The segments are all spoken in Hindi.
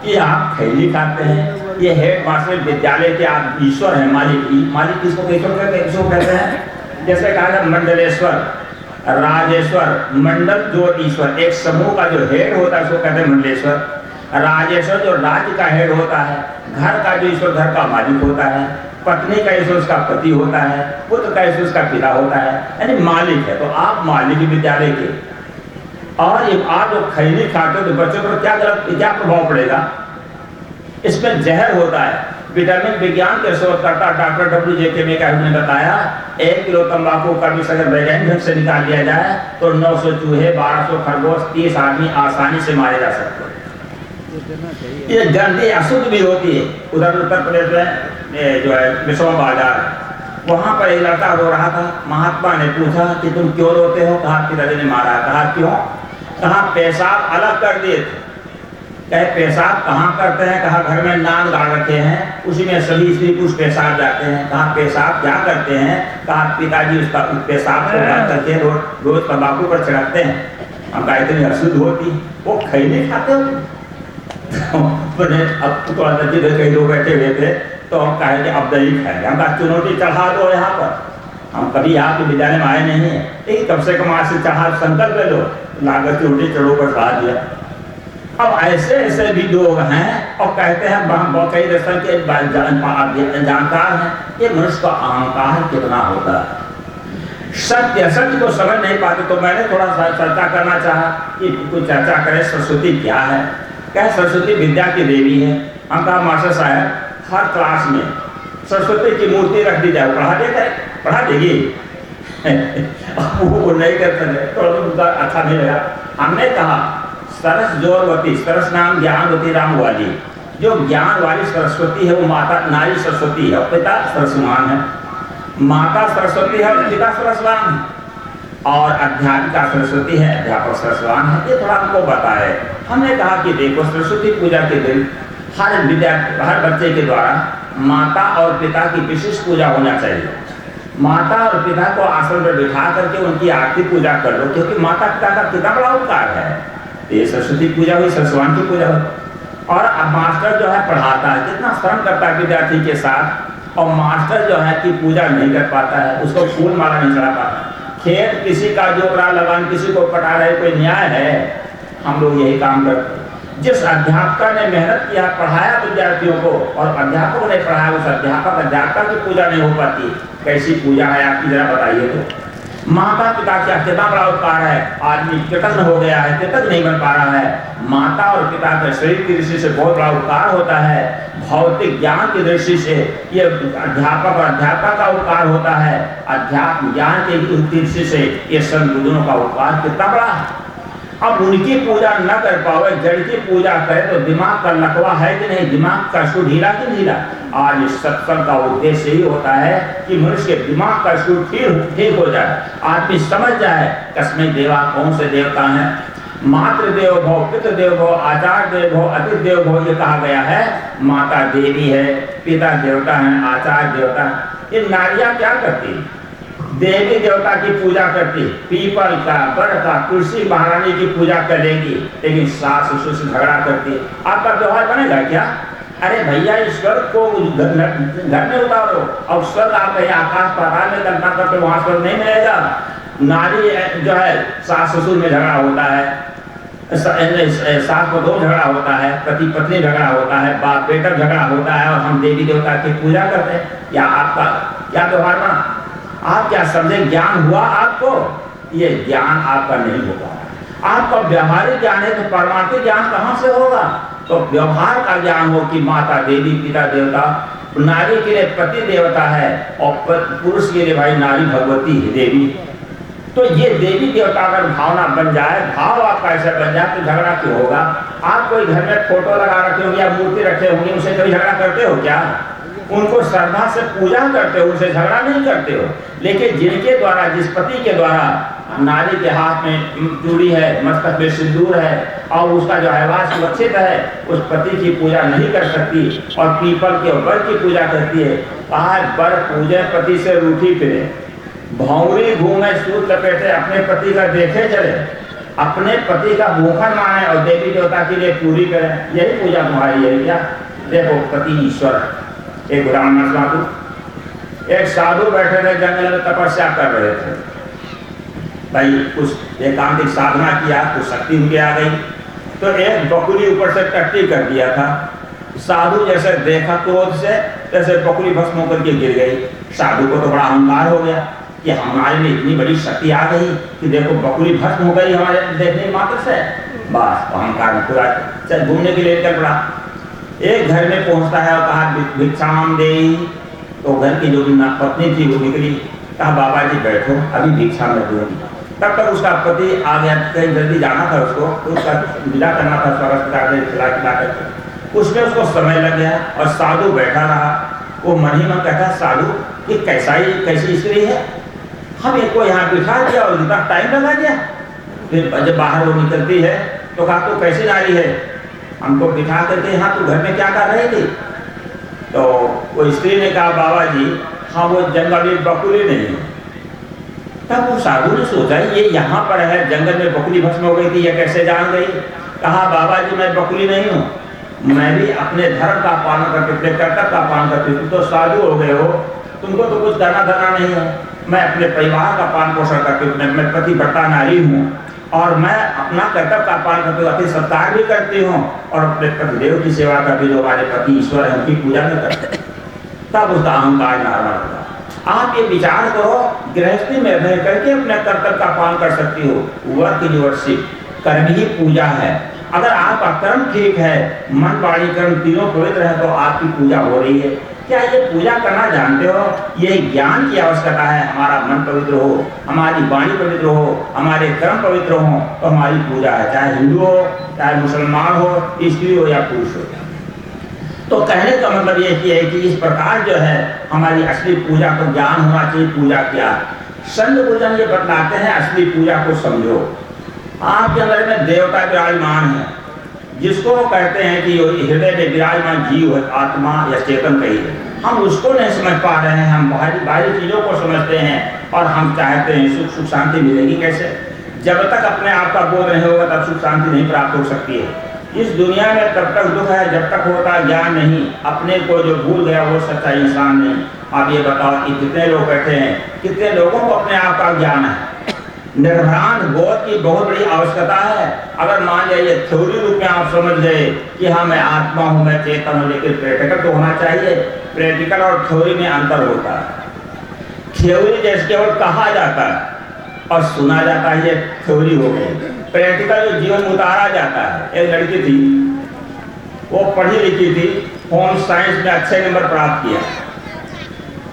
कि आप खैनी खाते हैं, ये हेड मास्टर विद्यालय के आप ईश्वर हैं, मालिक किसको कहते हैं? जैसे कहा मंडलेश्वर, राजेश्वर, मंडल जो ईश्वर, एक समूह का जो हेड होता है उसको कहते हैं मंडलेश्वर। राजेश्वर जो राज्य का हेड होता है, घर का जो ईश्वर घर का मालिक होता है, पत्नी का ईश्वर उसका पति होता है, पुत्र का ईश्वर उसका पिता होता है, यानी मालिक है। तो आप मालिक विद्यालय के, और ये आप जो खैनी खाते हो तो बच्चों पर क्या प्रभाव पड़ेगा? इसमें जहर होता है। विटामिन विज्ञान के शोधकर्ता डॉक्टर W.J. मैकहार्थ ने बताया 1 किलो तंबाकू का विष अगर वैज्ञानिक ढंग से निकाल लिया जाए तो 900 चूहे, 1200 खरगोश, 30 आदमी आसानी से मारे जा सकते हैं। ये गंदी अशुद्ध भी होती है। उधर उत्तर प्रदेश में जो है विश्व बाजार, वहां पर एक लड़का रो रहा था। महात्मा ने पूछा कि तुम क्यों रोते हो? कहा पिताजी ने मारा। कहा क्यों? कहा पेशाब अलग कर दिए थे। कहे पेशाब कहाँ करते हैं? कहा घर में नाल गाड़ रखे हैं, उसी में सभी स्त्री पुरुष पेशाब जाते हैं। कहा पेशाब क्या करते हैं? कहा पिताजी उसका पेशाब को बंद करके रोज तंबाकू पर छिड़कते हैं। हम कहा इतनी अशुद्ध होती, वो खैनी खाते हो? अब तो कई लोग बैठे हुए थे तो हम कहे कि अब दही खाएंगे। हम कहा चुनौती चढ़ा दो यहाँ पर। हम कभी आपके विद्यालय में आए नहीं है, लेकिन कम से कम आज से चढ़ा संकल्प ले लो, लागत चुनौती चढ़ो पर चढ़ा दिया। अब ऐसे भी लोग हैं और कहते हैं हम कई दर्शन के जानकार हैं। ये मनुष्य का अहंकार कितना होता है, सत्य को समझ नहीं पाते। तो मैंने थोड़ा सा चर्चा करना चाहा कि कुछ चर्चा करें सरस्वती क्या है। क्या सरस्वती विद्या की देवी है। हम कहा मास्टर साहब हर क्लास में सरस्वती की मूर्ति रख दी जाए, पढ़ा देगी? वो नहीं करते तो अच्छा नहीं लगा। हमने कहा सरस जोरवती, सरस नाम ज्ञानवती राम वाली, जो ज्ञान वाली सरस्वती है वो माता नारी सरस्वती है और पिता सरस्वती है। माता सरस्वती है और पिता सरस्वती है, और अध्यात्मिका सरस्वती है, अध्यापक सरस्वती है। ये थोड़ा हमको बताए। हमने कहा कि देखो सरस्वती पूजा के दिन हर बच्चे के द्वारा माता और पिता की विशेष पूजा होना चाहिए। माता और पिता को आसन पर बिठा करके उनकी आरती पूजा कर लो, क्योंकि माता पिता का कितना बड़ा उपकार है। ये सरस्वती पूजा हुई, सरस्वती की पूजा हुई। और अब मास्टर जो है पढ़ाता है, कितना श्रम करता है विद्यार्थी के साथ, और मास्टर जो है कि पूजा नहीं कर पाता है, उसको फूल माला नहीं चढ़ा पाता। खेत किसी का जोतरा लगान किसी को पटा रहे, कोई न्याय है? हम लोग यही काम करते हैं। जिस अध्यापक ने मेहनत किया, पढ़ाया विद्यार्थियों को, और अध्यापकों ने पढ़ाया, उस अध्यापक की पूजा नहीं हो पाती। कैसी पूजा है आपकी जरा बताइए तो। माता पिता क्या कितना बड़ा उपकार है। आदमी कृतज्ञ हो गया है, कृतज्ञ नहीं बन पा रहा है। माता और पिता के शरीर की दृष्टि से बहुत बड़ा उपकार होता है। भौतिक ज्ञान की दृष्टि से ये अध्यापक और अध्यापक का उपकार होता है। अध्यात्म ज्ञान की दृष्टि से ये संत गुरुजनों का उपकार कितना बड़ा है। अब उनकी पूजा न कर पाओ, जड़ की पूजा करे तो दिमाग का लकवा है कि नहीं, दिमाग का स्क्रू ढीला कि ढीला। आज इस सत्संग का उद्देश्य ही होता है कि मनुष्य के दिमाग का स्क्रू ठीक हो जाए, आदमी समझ जाए कसमें देवा कौन से देवता हैं। मातृ देव भव, पितृ देव भव, आचार्य देव भव, अतिथि देव भव, ये कहा गया है। माता देवी है, पिता देवता है, आचार्य देवता। ये नारियां क्या करती है? देवी देवता की पूजा करती, पीपल का, बड़ का, तुलसी महारानी की पूजा करेगी, लेकिन सास ससुर से झगड़ा करती। आपका व्यवहार बनेगा क्या? अरे भैया ईश्वर को घर में उतारो, और स्वर्ग आप कहीं आकाश पाताल में कल्पना करते, वहां स्वर्ग नहीं मिलेगा। नारी जो है सास ससुर में झगड़ा होता है, सास को दो झगड़ा होता है, पति पत्नी झगड़ा होता है, बाप बेटा झगड़ा होता है, और हम देवी देवता की पूजा करते हैं। क्या आपका क्या व्यवहार बना? आप क्या समझे ज्ञान हुआ आपको? ये ज्ञान आपका नहीं होगा। आपका व्यवहारिक ज्ञान है तो परमार्थिक ज्ञान कहां से होगा? तो व्यवहार का ज्ञान हो कि माता देवी, पिता देवता, नारी के लिए पति देवता है, और पुरुष के लिए भाई नारी भगवती है, देवी। तो ये देवी देवता अगर भावना बन जाए, भाव आपका ऐसा बन जाए, तो झगड़ा क्यों होगा? आप कोई घर में फोटो लगा रखे होंगे या मूर्ति रखे होंगे, उनसे कभी झगड़ा करते हो क्या? उनको श्रद्धा से पूजा करते हो, उनसे झगड़ा नहीं करते हो। लेकिन जिनके द्वारा, जिस पति के द्वारा नारी के हाथ में चूड़ी है, मस्तक में सिंदूर है, और उसका जो व्यवहार सुरक्षित है, उस पति की पूजा नहीं कर सकती, और पीपल के बर की पूजा करती है। कहा बर पूजे पति से रूठी फिरे, भौरी घूमे सूत लपेटे, अपने पति का देखे चले। अपने पति का भूखन माने और देवी देवता के लिए पूरी करें, यही पूजा तुम्हारी है क्या? देखो पति ईश्वर। एक ब्राह्मण साधु, एक साधु बैठे थे जंगल में तपस्या कर रहे थे। भाई कुछ एकांतिक साधना किया, कुछ शक्ति उनके आ गई, तो एक बकुली ऊपर से टट्टी कर दिया था। साधु जैसे देखा क्रोध से, जैसे बकुली भस्म होकर के गिर गई। साधु को तो बड़ा अहंकार हो गया कि हमारे में इतनी बड़ी शक्ति आ गई कि देखो बकुली भस्म हो गई हमारे देखने मात्र से। बस अहंकार पूरा चल घूमने के लिए निकल पड़ा। एक घर में पहुंचता है और कहा भिक्षाम दे। तो घर की जो पत्नी थी वो निकली, कहा बाबा जी बैठो अभी भिक्षा में दूंगी। तब तक उसका पति आ गया, कहीं जल्दी जाना था उसको, तो उसका विदा करना था स्वागत खिला करके। उसमें उसको समय लग गया और साधु बैठा रहा। वो मन ही मन कहता साधु ये कैसी स्त्री है, हम इसको यहाँ बिठा दिया और इतना टाइम लगा दिया। फिर जब बाहर वो निकलती है तो कहा तो कैसी नारी है, हमको बिठा करके यहाँ तू घर में क्या कर रही थी? तो वो स्त्री ने कहा बाबा जी हाँ वो जंगली बकुली नहीं है। तब वो साधु ने सोचा ये यहाँ पर है, जंगल में बकुली भस्म हो गई थी, ये कैसे जान गई? कहा बाबा जी मैं बकुली नहीं हूँ, मैं भी अपने धर्म का पालन करके अपने कर्तव्य का पालन करती हूँ। तुम तो साधु हो गए हो, तुमको तो कुछ करना धरना नहीं है। मैं अपने परिवार का पालन पोषण करती हूँ, मैं पतिव्रता नारी हूँ और मैं अपना कर्तव्य का पालन करती हूँ, अति सत्कार भी करती हूँ और अपने पतिदेव की सेवा करती हूँ, जो हमारे पति ईश्वर है उनकी पूजा भी करती हूँ। तब उसका अहंकार नारायण होगा। आप ये विचार करो, गृहस्थी में रह करके अपने कर्तव्य का पालन कर सकती हो। वर्क इज वर्शिप, कर्म ही पूजा है। अगर आपका कर्म ठीक है, मन वाणी कर्म तीनों पवित्र है, तो आपकी पूजा हो रही है। क्या ये पूजा करना जानते हो? ये ज्ञान की आवश्यकता है। हमारा मन पवित्र हो, हमारी वाणी पवित्र हो, हमारे कर्म पवित्र हो, तो हमारी पूजा है। चाहे हिंदू हो, चाहे मुसलमान हो, स्त्री हो या पुरुष हो। तो कहने का मतलब ये है कि इस प्रकार जो है हमारी असली पूजा को ज्ञान होना चाहिए। पूजा क्या? संत भोजन ये बतलाते हैं असली पूजा को समझो। आपके अंदर में देवता विराजमान है, जिसको कहते हैं कि हृदय में विराजमान जीव है, आत्मा या चेतन कहिए। हम उसको नहीं समझ पा रहे हैं, हम बाहरी चीजों को समझते हैं और हम चाहते हैं सुख शांति मिलेगी कैसे? जब तक अपने आप का बोध नहीं होगा तब सुख शांति नहीं प्राप्त हो सकती है। इस दुनिया में तब तक दुख है जब तक होता ज्ञान नहीं। अपने को जो भूल गया वो सच्चा इंसान नहीं। आप ये बताओ कि कितने लोग बैठे हैं, कितने लोगों को अपने आप का ज्ञान है? निर्भ्रांत बोध की बहुत बड़ी आवश्यकता है। अगर मान लीजिए थ्योरी रूप में आप समझ गए कि हाँ मैं आत्मा हूँ, मैं चेतन हूँ, लेकिन प्रैक्टिकल तो होना चाहिए। प्रैक्टिकल और थ्योरी में अंतर होता है। थ्योरी जैसे केवल कहा जाता है और सुना जाता है, ये थ्योरी हो गई। प्रैक्टिकल जो जीवन में उतारा जाता है। एक लड़की थी, वो पढ़ी लिखी थी, होम साइंस में अच्छे नंबर प्राप्त किया।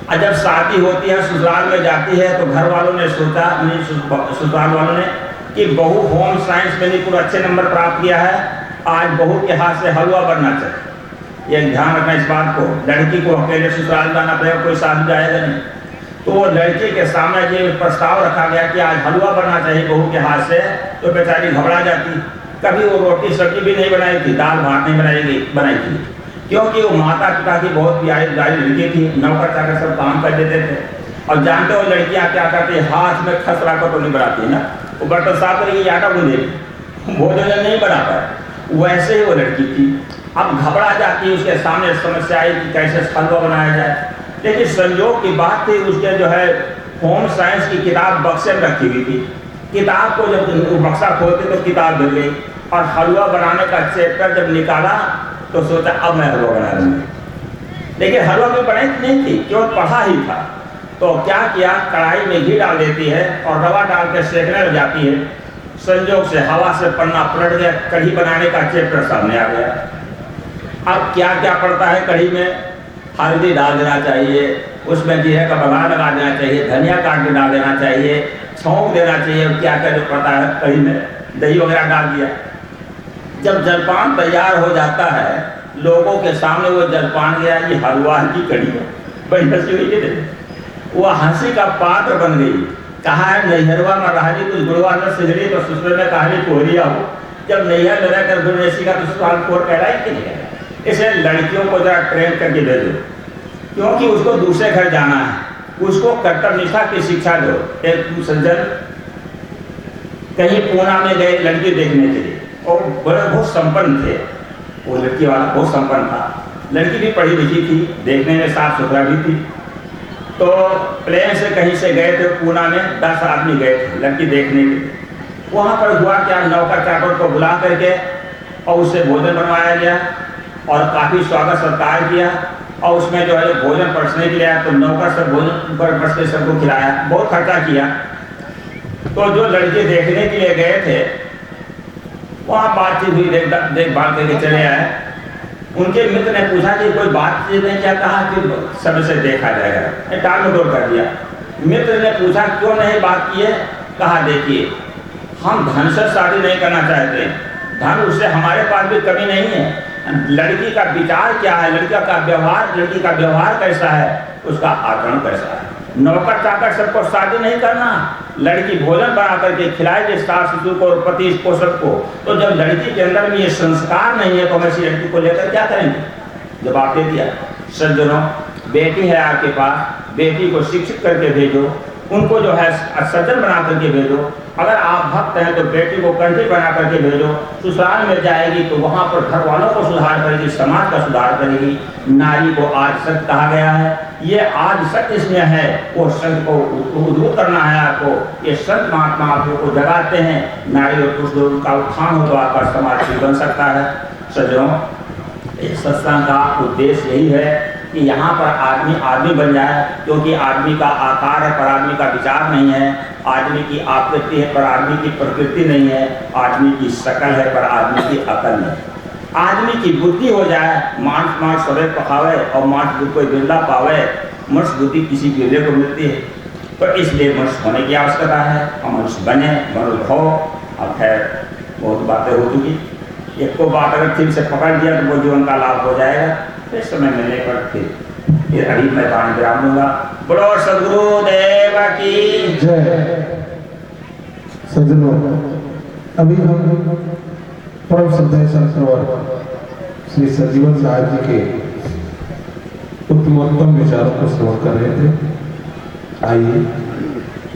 और जब शादी होती है, ससुराल में जाती है, तो घर वालों ने सोचा, ससुराल वालों ने कि बहू होम साइंस में भी कुछ अच्छे नंबर प्राप्त किया है, आज बहू के हाथ से हलवा बनना चाहिए। ये ध्यान रखना इस बात को। लड़की को अकेले ससुराल जाना पड़ेगा, कोई साथ जाएगा नहीं। तो वो लड़की के सामने ये प्रस्ताव रखा गया कि आज हलवा बनना चाहिए बहू के हाथ से, तो बेचारी घबरा जाती। कभी वो रोटी सब्जी भी नहीं बनाई थी, दाल भात नहीं बनाई थी, क्योंकि वो माता पिता की बहुत प्यारी लड़की थी। नौकर चाकर सब काम कर देते थे। और जानते हो लड़कियां क्या करती है, हाथ में खसरा को तो नहीं बनाती ना, वो बर्तन साफ करेगी, आटा गूंदेगी, भोजन नहीं बना पाए। वैसे ही वो लड़की थी। अब घबरा जाती, उसके सामने समस्या आई कि कैसे हलवा बनाया जाए। लेकिन संयोग की बात थी, उसके जो है होम साइंस की किताब बक्से में रखी हुई थी। किताब को जब बक्सा खोलते तो किताब गिर गई और हलवा बनाने का चैप्टर जब निकाला तो सोचा अब मैं हलवा बना लूँगी। लेकिन हलवा भी बनाई नहीं थी, केवल पढ़ा ही था। तो क्या किया, कढ़ाई में घी डाल देती है और रवा डाल के सेकने लग जाती है। संयोग से हवा से पन्ना पलट गया, कढ़ी बनाने का चैप्टर सामने आ गया। अब क्या क्या पड़ता है कढ़ी में? हल्दी डाल देना चाहिए, उसमें जीरे का बघार लगा देना चाहिए, धनिया काट के डाल देना चाहिए, छौंक देना चाहिए, क्या क्या जो पड़ता है कढ़ी में, दही वगैरह डाल दिया। जब जलपान तैयार हो जाता है, लोगों के सामने वो जलपान गया, ये हलवा की कढ़ी है। बड़ी हंसी हुई थी, वो हंसी का पात्र बन गई। कहा है नैहरवा में रही कुछ गुड़वा न सिगड़ी तो ससुर में कहानी कोहरिया हो। जब नैहर में रहकर गुड़ नहीं सीखा तो ससुराल कोर कहलाए कि नहीं? इसे लड़कियों को जरा ट्रेन करके भेजो, क्योंकि उसको दूसरे घर जाना है, उसको कर्तव्य निष्ठा की शिक्षा दो। एक सज्जन कहीं पूना में गए लड़की देखने के लिए, और बड़े बहुत संपन्न थे, वो लड़की वाला बहुत संपन्न था, लड़की भी पढ़ी लिखी थी, देखने में साफ सुथरा भी थी। तो प्लेन से कहीं से गए थे पूना में, 10 आदमी गए थे लड़की देखने के लिए। वहाँ पर हुआ क्या, नौका चाकर को बुला करके और उससे भोजन बनवाया गया और काफ़ी स्वागत सत्कार किया, और उसमें जो है भोजन परसने के लिए आया तो नौकर से भोजन पर परस के सबको खिलाया, बहुत खर्चा किया। तो जो लड़के देखने के लिए गए थे वहाँ बातचीत हुई, देखभाल करके चले आए। उनके मित्र ने पूछा कि कोई बातचीत नहीं, क्या कहा कि सब से देखा जाएगा, टाल मटोल कर दिया। मित्र ने पूछा क्यों नहीं बात की है, कहा देखिए हम धन से शादी नहीं करना चाहते, धन उससे हमारे पास भी कमी नहीं है, लड़की का विचार क्या है, लड़की का व्यवहार कैसा है, उसका आचरण कैसा है। नौकर चाकर सबको शादी नहीं करना, लड़की भोजन बना करके खिलाएगी सास ससुर को और पति पोषक को। तो जब लड़की के अंदर में ये संस्कार नहीं है तो हम ऐसी लड़की को लेकर क्या करेंगे। जवाब दे दिया, सज्जनों बेटी है आपके पास, बेटी को शिक्षित करके भेजो, उनको जो है सज्जन बना करके भेजो। अगर आप भक्त हैं तो बेटी को कंठी बना करके भेजो, ससुराल में जाएगी तो वहाँ पर घर वालों को सुधार करेगी, समाज का सुधार करेगी। नारी को आज सत्य कहा गया है, ये आज सत्य इसमें है, वो सत्य को उद्धृत करना है आपको। ये संत महात्मा आपको जगाते हैं, नारी और पुरुष दोनों का उत्थान हो तो आपका समाज भी बन सकता है। सज्जनों इस सत्संग का उद्देश्य यही है कि यहाँ पर आदमी आदमी बन जाए, क्योंकि आदमी का आकार है पर आदमी का विचार नहीं है, आदमी की आकृति है पर आदमी की प्रकृति नहीं है, आदमी की शकल है पर आदमी की अकल नहीं है। आदमी की बुद्धि हो जाए, मांस सदैव पकावे और मांस बुद्धि कोई बिरला पावे, मनुष्य बुद्धि किसी बिरले को मिलती है। तो इसलिए मनुष्य होने की आवश्यकता है, हम मनुष्य बने, मनुष्य हो। अब खैर बहुत बातें हो चुकी, एक को बात अगर ठीक से पकड़ दिया तो वो जीवन का लाभ हो जाएगा। इस समय मिलने पर फिर ये हरी मैं पानी विराम दूंगा। बोलो सद्गुरु देव की जय। सज्जनों अभी हम परम श्रद्धेय संत श्री संजीवन साहब जी के उत्तमोत्तम विचारों को श्रवण कर रहे थे। आइए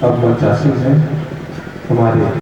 अब मंचासीन है हमारे